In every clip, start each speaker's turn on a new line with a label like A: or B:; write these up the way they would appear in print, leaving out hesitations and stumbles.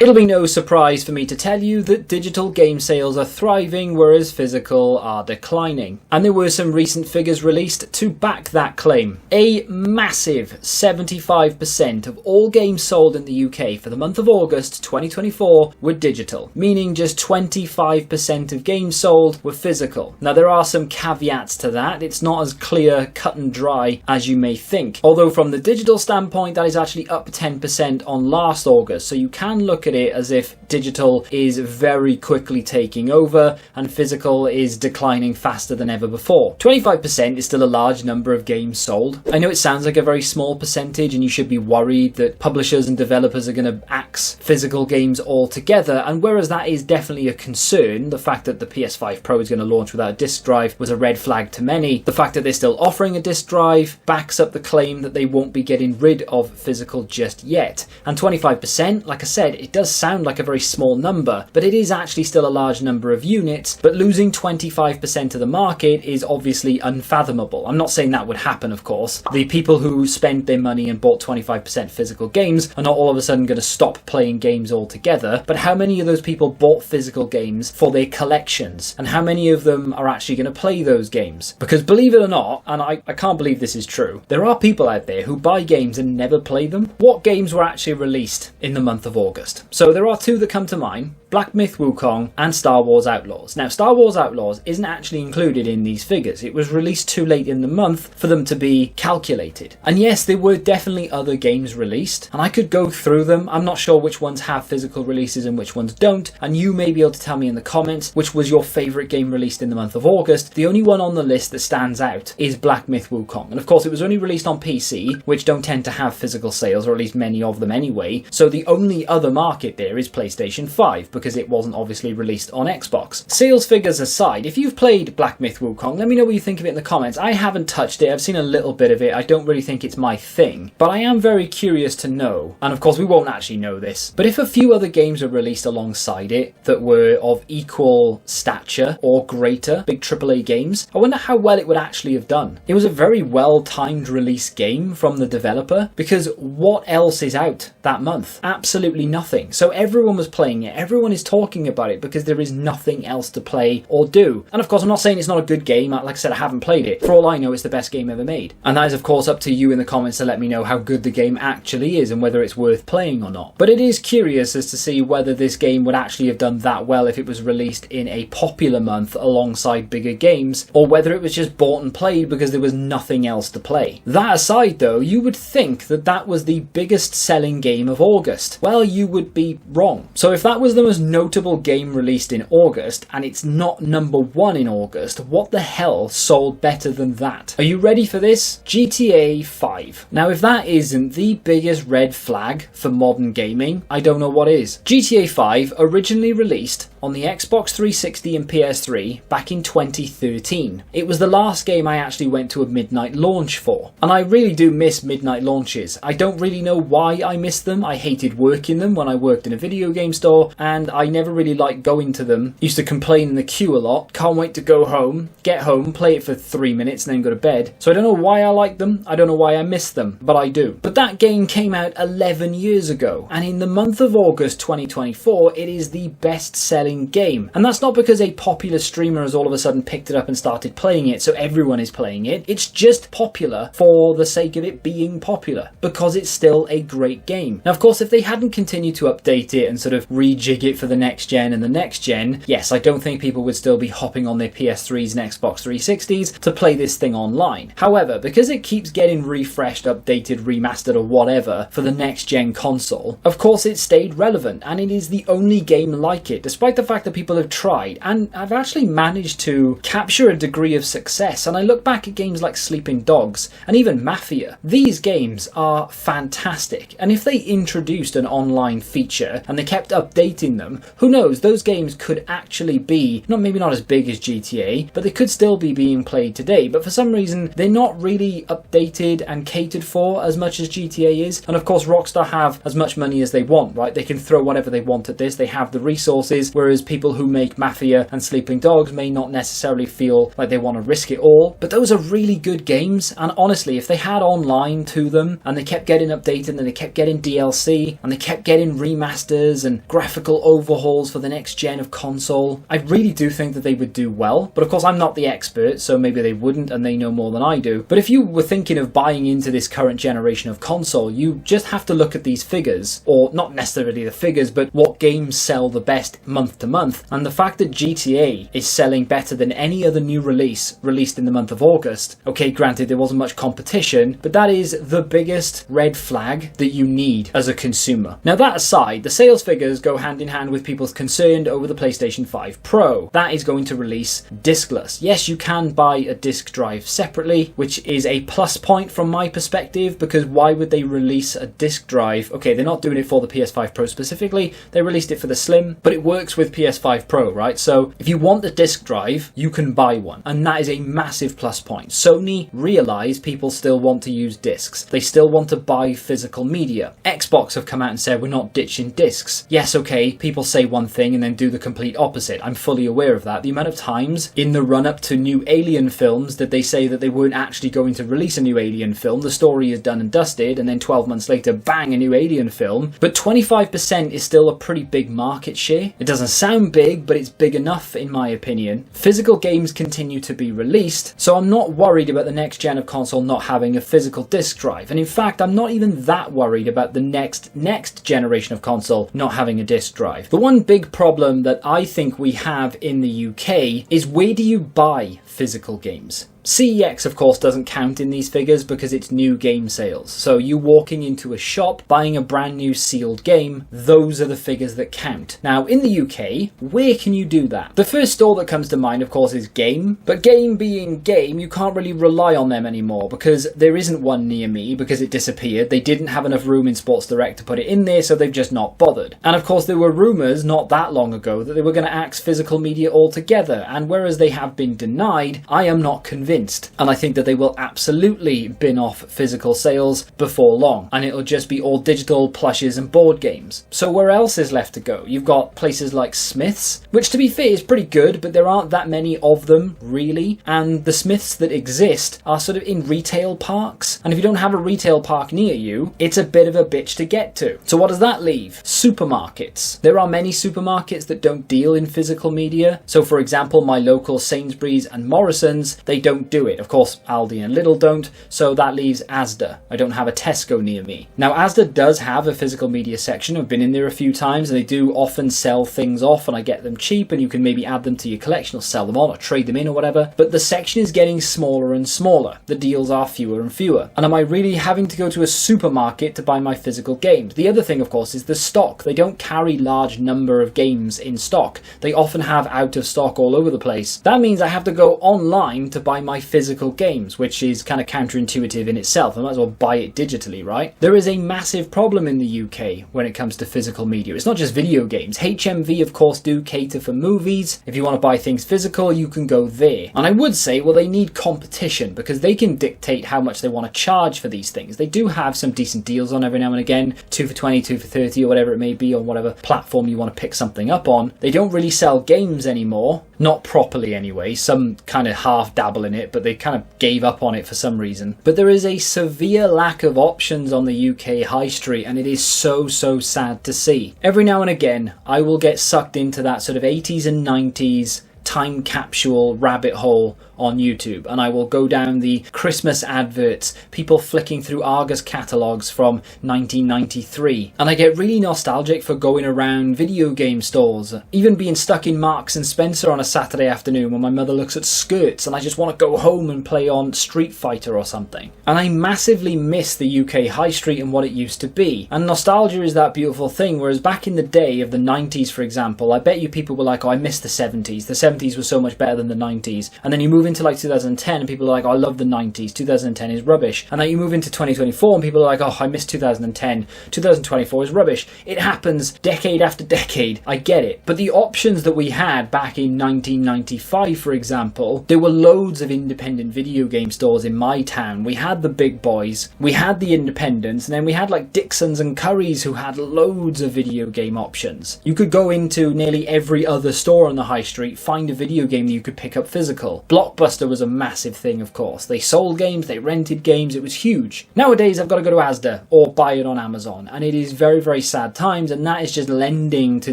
A: It'll be no surprise for me to tell you that digital game sales are thriving whereas physical are declining. And there were some recent figures released to back that claim. A massive 75% of all games sold in the UK for the month of August 2024 were digital, meaning just 25% of games sold were physical. Now there are some caveats to that. It's not as clear, cut and dry as you may think. Although from the digital standpoint, that is actually up 10% on last August. So you can look at it as if digital is very quickly taking over and physical is declining faster than ever before. 25% is still a large number of games sold. I know it sounds like a very small percentage and you should be worried that publishers and developers are going to axe physical games altogether, and whereas that is definitely a concern, the fact that the PS5 Pro is going to launch without a disc drive was a red flag to many. The fact that they're still offering a disc drive backs up the claim that they won't be getting rid of physical just yet. And 25%, like I said, it does sound like a very small number, but it is actually still a large number of units, but losing 25% of the market is obviously unfathomable. I'm not saying that would happen, of course. The people who spent their money and bought 25% physical games are not all of a sudden going to stop playing games altogether, but how many of those people bought physical games for their collections, and how many of them are actually going to play those games? Because believe it or not, and I can't believe this is true, there are people out there who buy games and never play them. What games were actually released in the month of August? So there are two that come to mind: Black Myth Wukong and Star Wars Outlaws. Now, Star Wars Outlaws isn't actually included in these figures. It was released too late in the month for them to be calculated. And yes, there were definitely other games released, and I could go through them. I'm not sure which ones have physical releases and which ones don't, and you may be able to tell me in the comments which was your favourite game released in the month of August. The only one on the list that stands out is Black Myth Wukong. And of course, it was only released on PC, which don't tend to have physical sales, or at least many of them anyway. So the only other market there is PlayStation 5, because it wasn't obviously released on Xbox. Sales figures aside, if you've played Black Myth Wukong, let me know what you think of it in the comments. I haven't touched it. I've seen a little bit of it. I don't really think it's my thing, but I am very curious to know. And of course, we won't actually know this, but if a few other games were released alongside it that were of equal stature or greater, big AAA games, I wonder how well it would actually have done. It was a very well-timed release game from the developer, because what else is out that month? Absolutely nothing. So everyone was playing it. Everyone is talking about it because there is nothing else to play or do. And of course, I'm not saying it's not a good game. Like I said, I haven't played it. For all I know, it's the best game ever made. And that is, of course, up to you in the comments to let me know how good the game actually is and whether it's worth playing or not. But it is curious as to see whether this game would actually have done that well if it was released in a popular month alongside bigger games, or whether it was just bought and played because there was nothing else to play. That aside, though, you would think that that was the biggest selling game of August. Well, you would be wrong. So if that was the most notable game released in August, and it's not number one in August, what the hell sold better than that? Are you ready for this? GTA 5. Now, if that isn't the biggest red flag for modern gaming, I don't know what is. GTA 5 originally released on the Xbox 360 and PS3 back in 2013. It was the last game I actually went to a midnight launch for. And I really do miss midnight launches. I don't really know why I miss them. I hated working them when I worked in a video game store, and I never really liked going to them. Used to complain in the queue a lot. Can't wait to go home, get home, play it for 3 minutes and then go to bed. So I don't know why I like them. I don't know why I miss them, but I do. But that game came out 11 years ago, and in the month of August 2024, it is the best-selling game. And that's not because a popular streamer has all of a sudden picked it up and started playing it, so everyone is playing it. It's just popular for the sake of it being popular, because it's still a great game. Now, of course, if they hadn't continued to update it and sort of rejig it for the next gen and the next gen, yes, I don't think people would still be hopping on their PS3s and Xbox 360s to play this thing online. However, because it keeps getting refreshed, updated, remastered, or whatever for the next gen console, of course it stayed relevant, and it is the only game like it, despite the fact that people have tried and have actually managed to capture a degree of success. And I look back at games like Sleeping Dogs and even Mafia. These games are fantastic, and if they introduced an online feature and they kept updating them, who knows, those games could actually be maybe not as big as GTA, but they could still be being played today. But for some reason, they're not really updated and catered for as much as GTA is. And of course, Rockstar have as much money as they want, right? They can throw whatever they want at this. They have the resources, whereas people who make Mafia and Sleeping Dogs may not necessarily feel like they want to risk it all. But those are really good games, and honestly, if they had online to them and they kept getting updated and they kept getting DLC and they kept getting remasters and graphical overhauls for the next gen of console. I really do think that they would do well, but of course I'm not the expert, so maybe they wouldn't and they know more than I do. But if you were thinking of buying into this current generation of console, you just have to look at these figures, or not necessarily the figures, but what games sell the best month to month, and the fact that GTA is selling better than any other new release released in the month of August. Okay, granted there wasn't much competition, but that is the biggest red flag that you need as a consumer. Now that aside, the sales figures go hand in hand with people's concern over the PlayStation 5 Pro. That is going to release discless. Yes, you can buy a disc drive separately, which is a plus point from my perspective, because why would they release a disc drive? Okay, they're not doing it for the PS5 Pro specifically, they released it for the Slim, but it works with PS5 Pro, right? So if you want the disc drive, you can buy one, and that is a massive plus point. Sony realise people still want to use discs. They still want to buy physical media. Xbox have come out and said we're not ditching discs. Yes, okay, people say one thing and then do the complete opposite. I'm fully aware of that. The amount of times in the run-up to new Alien films did they say that they weren't actually going to release a new Alien film, the story is done and dusted, and then 12 months later, bang, a new Alien film. But 25% is still a pretty big market share. It doesn't sound big, but it's big enough in my opinion. Physical games continue to be released, so I'm not worried about the next gen of console not having a physical disc drive. And in fact, I'm not even that worried about the next generation of console not having a disc drive. The one big problem that I think we have in the UK is, where do you buy physical games? CEX of course doesn't count in these figures because it's new game sales. So you walking into a shop, buying a brand new sealed game, those are the figures that count. Now in the UK, where can you do that? The first store that comes to mind of course is Game, but Game being Game, you can't really rely on them anymore because there isn't one near me because it disappeared. They didn't have enough room in Sports Direct to put it in there, so they've just not bothered. And of course there were rumours not that long ago that they were going to axe physical media altogether, and whereas they have been denied, I am not convinced. And I think that they will absolutely bin off physical sales before long, and it'll just be all digital plushes and board games. So where else is left to go? You've got places like Smiths, which to be fair is pretty good, but there aren't that many of them really, and the Smiths that exist are sort of in retail parks, and if you don't have a retail park near you, it's a bit of a bitch to get to. So what does that leave? Supermarkets. There are many supermarkets that don't deal in physical media. So for example, my local Sainsbury's and Morrison's, they don't do it. Of course, Aldi and Lidl don't, so that leaves Asda. I don't have a Tesco near me. Now, Asda does have a physical media section. I've been in there a few times, and they do often sell things off, and I get them cheap, and you can maybe add them to your collection, or sell them on, or trade them in, or whatever. But the section is getting smaller and smaller. The deals are fewer and fewer. And am I really having to go to a supermarket to buy my physical games? The other thing, of course, is the stock. They don't carry large number of games in stock. They often have out of stock all over the place. That means I have to go online to buy my physical games, which is kind of counterintuitive in itself. I might as well buy it digitally, right? There is a massive problem in the UK when it comes to physical media. It's not just video games. HMV, of course, do cater for movies. If you want to buy things physical, you can go there. And I would say, well, they need competition because they can dictate how much they want to charge for these things. They do have some decent deals on every now and again, 2 for 20, 2 for 30, or whatever it may be, on whatever platform you want to pick something up on. They don't really sell games anymore. Not properly anyway. Some kind of half dabble in it, but they kind of gave up on it for some reason. But there is a severe lack of options on the UK high street, and it is so sad to see. Every now and again, I will get sucked into that sort of 80s and 90s time capsule rabbit hole on YouTube, and I will go down the Christmas adverts, people flicking through Argus catalogues from 1993, and I get really nostalgic for going around video game stores, even being stuck in Marks and Spencer on a Saturday afternoon when my mother looks at skirts and I just want to go home and play on Street Fighter or something. And I massively miss the UK high street and what it used to be, and nostalgia is that beautiful thing, whereas back in the day of the 90s, for example, I bet you people were like, oh, I miss the 70s. The 70s was so much better than the 90s. And then you move into like 2010 and people are like, oh, I love the 90s. 2010 is rubbish. And then you move into 2024 and people are like, oh, I miss 2010. 2024 is rubbish. It happens decade after decade. I get it. But the options that we had back in 1995, for example, there were loads of independent video game stores in my town. We had the big boys, we had the independents, and then we had like Dixon's and Curry's who had loads of video game options. You could go into nearly every other store on the high street, find a video game that you could pick up physical. Blockbuster Blockbuster was a massive thing, of course. They sold games, they rented games, it was huge. Nowadays, I've got to go to Asda or buy it on Amazon, and it is very, very sad times, and that is just lending to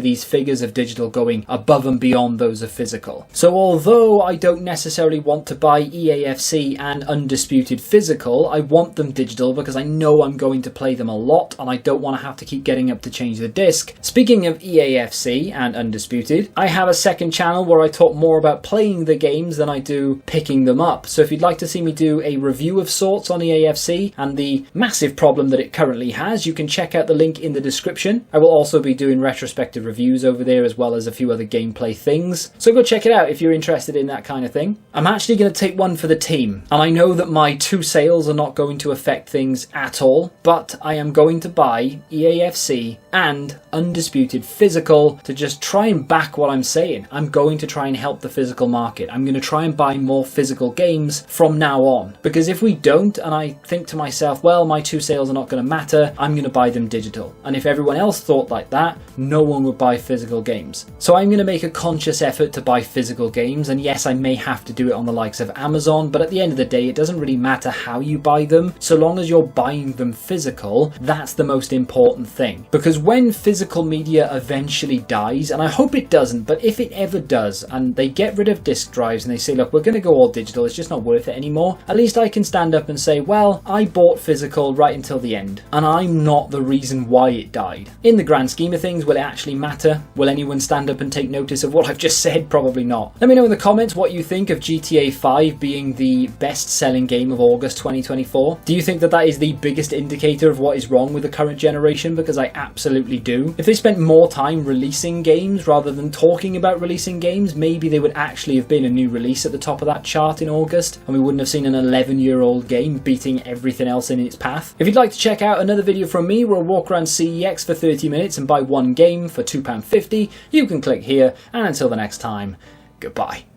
A: these figures of digital going above and beyond those of physical. So although I don't necessarily want to buy EAFC and Undisputed physical, I want them digital because I know I'm going to play them a lot, and I don't want to have to keep getting up to change the disc. Speaking of EAFC and Undisputed, I have a second channel where I talk more about playing the games than I do picking them up. So if you'd like to see me do a review of sorts on EAFC and the massive problem that it currently has, you can check out the link in the description. I will also be doing retrospective reviews over there as well as a few other gameplay things. So go check it out if you're interested in that kind of thing. I'm actually going to take one for the team, and I know that my 2 sales are not going to affect things at all, but I am going to buy EAFC and Undisputed physical to just try and back what I'm saying. I'm going to try and help the physical market. I'm going to try and buy more physical games from now on, because if we don't, and I think to myself, well, my 2 sales are not going to matter, I'm going to buy them digital. And if everyone else thought like that, no one would buy physical games. So I'm going to make a conscious effort to buy physical games, and yes, I may have to do it on the likes of Amazon, but at the end of the day, it doesn't really matter how you buy them, so long as you're buying them physical. That's the most important thing. Because when physical media eventually dies, and I hope it doesn't, but if it ever does, and they get rid of disk drives and they say, look, we're going to go all digital, it's just not worth it anymore, at least I can stand up and say, well, I bought physical right until the end, and I'm not the reason why it died. In the grand scheme of things, will it actually matter? Will anyone stand up and take notice of what I've just said? Probably not. Let me know in the comments what you think of GTA 5 being the best-selling game of August 2024. Do you think that that is the biggest indicator of what is wrong with the current generation? Because I absolutely do. If they spent more time releasing games rather than talking about releasing games, maybe they would actually have been a new release at the top of that chart in August, and we wouldn't have seen an 11-year-old game beating everything else in its path. If you'd like to check out another video from me where I walk around CEX for 30 minutes and buy one game for £2.50, you can click here, and until the next time, goodbye.